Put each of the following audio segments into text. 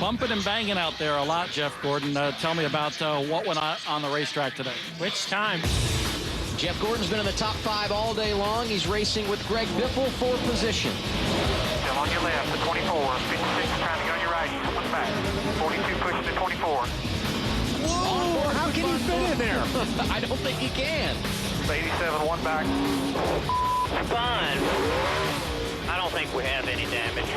bumping and banging out there a lot, Jeff Gordon. Tell me about what went on the racetrack today. Which time? Jeff Gordon's been in the top 5 all day long. He's racing with Greg Biffle for position. Still on your left, the 24. 56 trying to go on your right. He's coming back. 42 pushing the 24. Whoa! How can he fit in there? I don't think he can. 87, one back. Fine. I don't think we have any damage.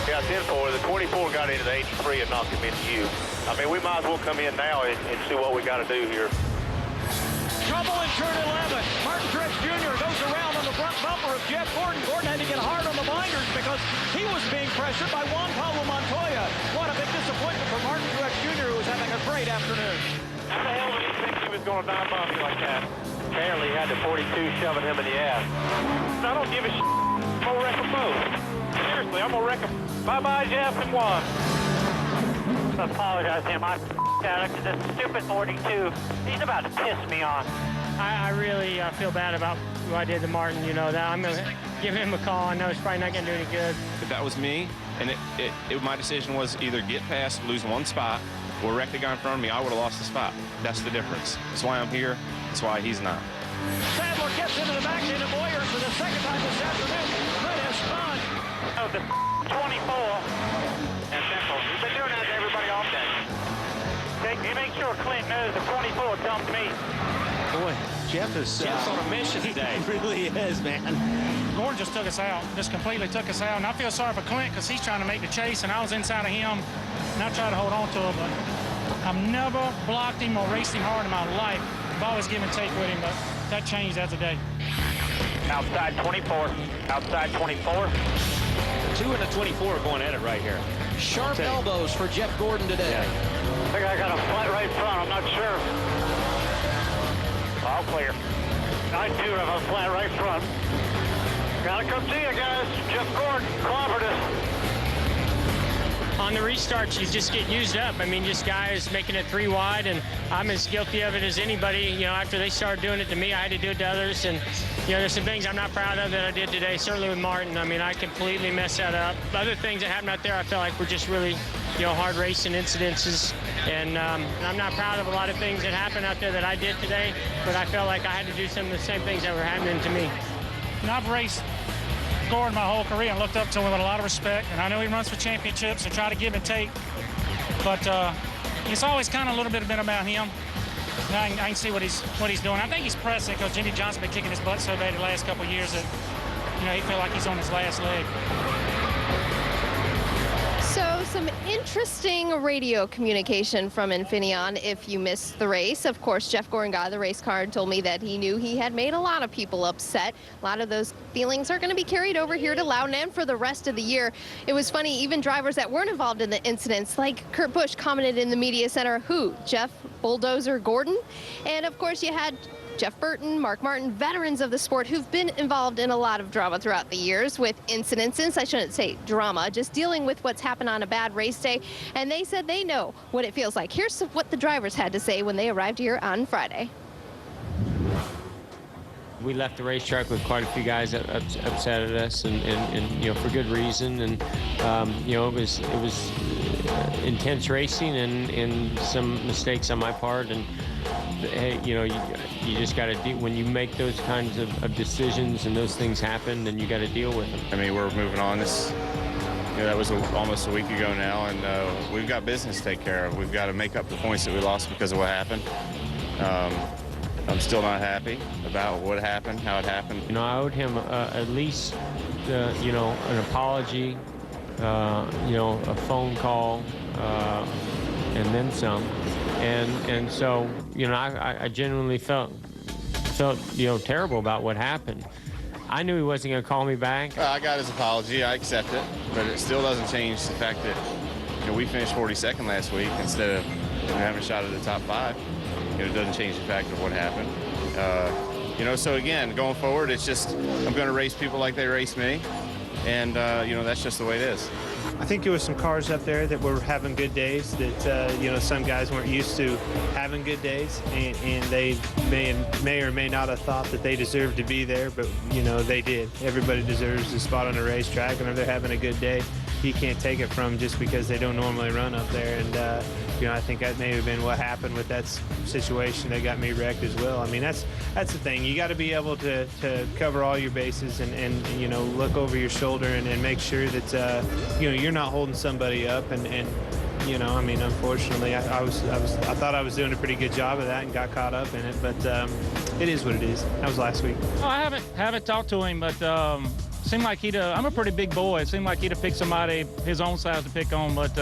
Yeah, 10-4. The 24 got into the 83 and knocked him into you. I mean, we might as well come in now and see what we got to do here. Trouble in turn 11. Martin Truex Jr. goes around on the front bumper of Jeff Gordon. Gordon had to get hard on the binders because he was being pressured by Juan Pablo Montoya. What a big disappointment for Martin Truex Jr., who was having a great afternoon. How the hell did he think he was going to dive bomb you like that? Apparently he had the 42 shoving him in the ass. I don't give a shit. I'm going to wreck them both. Seriously, I'm going to wreck them. Bye-bye, Jeff, and Juan. I apologize to him. I out to this stupid 42. He's about to piss me off. I really feel bad about what I did to Martin. You know that I'm gonna give him a call. I know it's probably not gonna do any good. If that was me, and my decision was either get past, lose one spot, or wreck the guy in front of me, I would have lost the spot. That's the difference. That's why I'm here. That's why he's not. Sadler gets into the back end of Boyers for the second time this afternoon. Clint has spun. Oh, the 24. That's simple. We've been doing that to everybody all day. You make sure Clint knows the 24 comes to me. Boy, Jeff is Jeff's on a mission today. He really is, man. Gordon just took us out, just completely took us out. And I feel sorry for Clint because he's trying to make the chase, and I was inside of him, and I tried to hold on to him, but I've never blocked him or raced him hard in my life. I've always given and take with him, but that changed the other day. Outside 24. Outside 24. 2 and a 24 going at it right here. Sharp elbows for Jeff Gordon today. I think I got a flat right front. I'm not sure. All clear. I do have a flat right front. Gotta come see you guys. Jeff Gordon clobbered us. On the restarts, you just get used up. I mean, just guys making it 3 wide, and I'm as guilty of it as anybody. You know, after they started doing it to me, I had to do it to others. And, you know, there's some things I'm not proud of that I did today, certainly with Martin. I mean, I completely messed that up. Other things that happened out there, I felt like were just really, you know, hard racing incidences. And I'm not proud of a lot of things that happened out there that I did today, but I felt like I had to do some of the same things that were happening to me. And I've raced Gordon my whole career and looked up to him with a lot of respect, and I know he runs for championships and try to give and take, but it's always kind of a little bit about him. And I can see what he's doing. I think he's pressing because Jimmy Johnson been kicking his butt so bad the last couple of years that, you know, he feel like he's on his last leg. So some interesting radio communication from Infineon if you missed the race. Of course, Jeff Gordon got the race car and told me that he knew he had made a lot of people upset. A lot of those feelings are going to be carried over here to Loudon and for the rest of the year. It was funny, even drivers that weren't involved in the incidents, like Kurt Busch commented in the media center, who? Jeff Bulldozer Gordon? And of course you had Jeff Burton, Mark Martin, veterans of the sport who've been involved in a lot of drama throughout the years with incidences. I shouldn't say drama, just dealing with what's happened on a bad race day. And they said they know what it feels like. Here's what the drivers had to say when they arrived here on Friday. We left the racetrack with quite a few guys upset at us, and you know, for good reason. And you know, it was intense racing and some mistakes on my part. And hey, you know, you just got to deal when you make those kinds of decisions and those things happen. Then you got to deal with them. I mean, we're moving on. This, you know, that was almost a week ago now, and we've got business to take care of. We've got to make up the points that we lost because of what happened. I'm still not happy about what happened, how it happened. You know, I owed him at least, you know, an apology, you know, a phone call, and then some. And so, you know, I genuinely felt, you know, terrible about what happened. I knew he wasn't going to call me back. I got his apology. I accept it. But it still doesn't change the fact that, you know, we finished 42nd last week instead of having a shot at the top 5. You know, it doesn't change the fact of what happened. You know, so again, going forward, it's just I'm going to race people like they race me. And, you know, that's just the way it is. I think there were some cars up there that were having good days that, you know, some guys weren't used to having good days, and they may or may not have thought that they deserved to be there, but, you know, they did. Everybody deserves a spot on a racetrack, and if they're having a good day, you can't take it from just because they don't normally run up there. And I think that may have been what happened with that situation that got me wrecked as well. I mean, that's the thing. You got to be able to cover all your bases and look over your shoulder and make sure that you're not holding somebody up. And I mean, unfortunately, I thought I was doing a pretty good job of that and got caught up in it. But it is what it is. That was last week. Oh, I haven't talked to him, but seemed like I'm a pretty big boy. It seemed like he'd have picked somebody his own size to pick on. But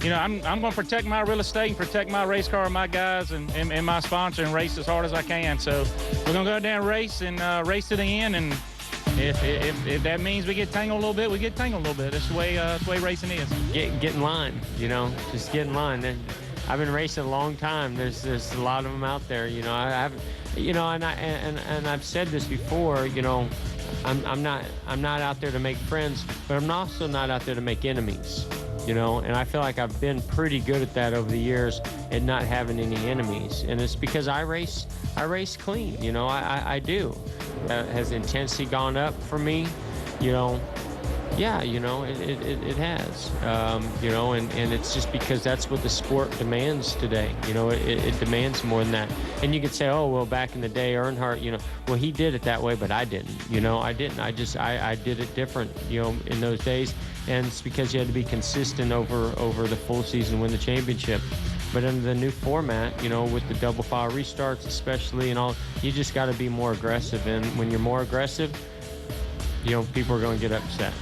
I'm going to protect my real estate and protect my race car and my guys and my sponsor and race as hard as I can. So we're going to go out there and race race to the end. And if that means we get tangled a little bit, we get tangled a little bit. That's the way racing is. Get in line, just get in line. And I've been racing a long time. There's a lot of them out there. And I've said this before. I'm not out there to make friends, but I'm also not out there to make enemies. And I feel like I've been pretty good at that over the years and not having any enemies. And it's because I race clean. I do. Has intensity gone up for me? Yeah, it has. And it's just because that's what the sport demands today. It demands more than that. And you could say, oh, well, back in the day, Earnhardt, well, he did it that way, but I didn't. I didn't. I did it different, in those days. And it's because you had to be consistent over the full season, win the championship. But under the new format, with the double file restarts especially and all, you just got to be more aggressive. And when you're more aggressive, people are going to get upset.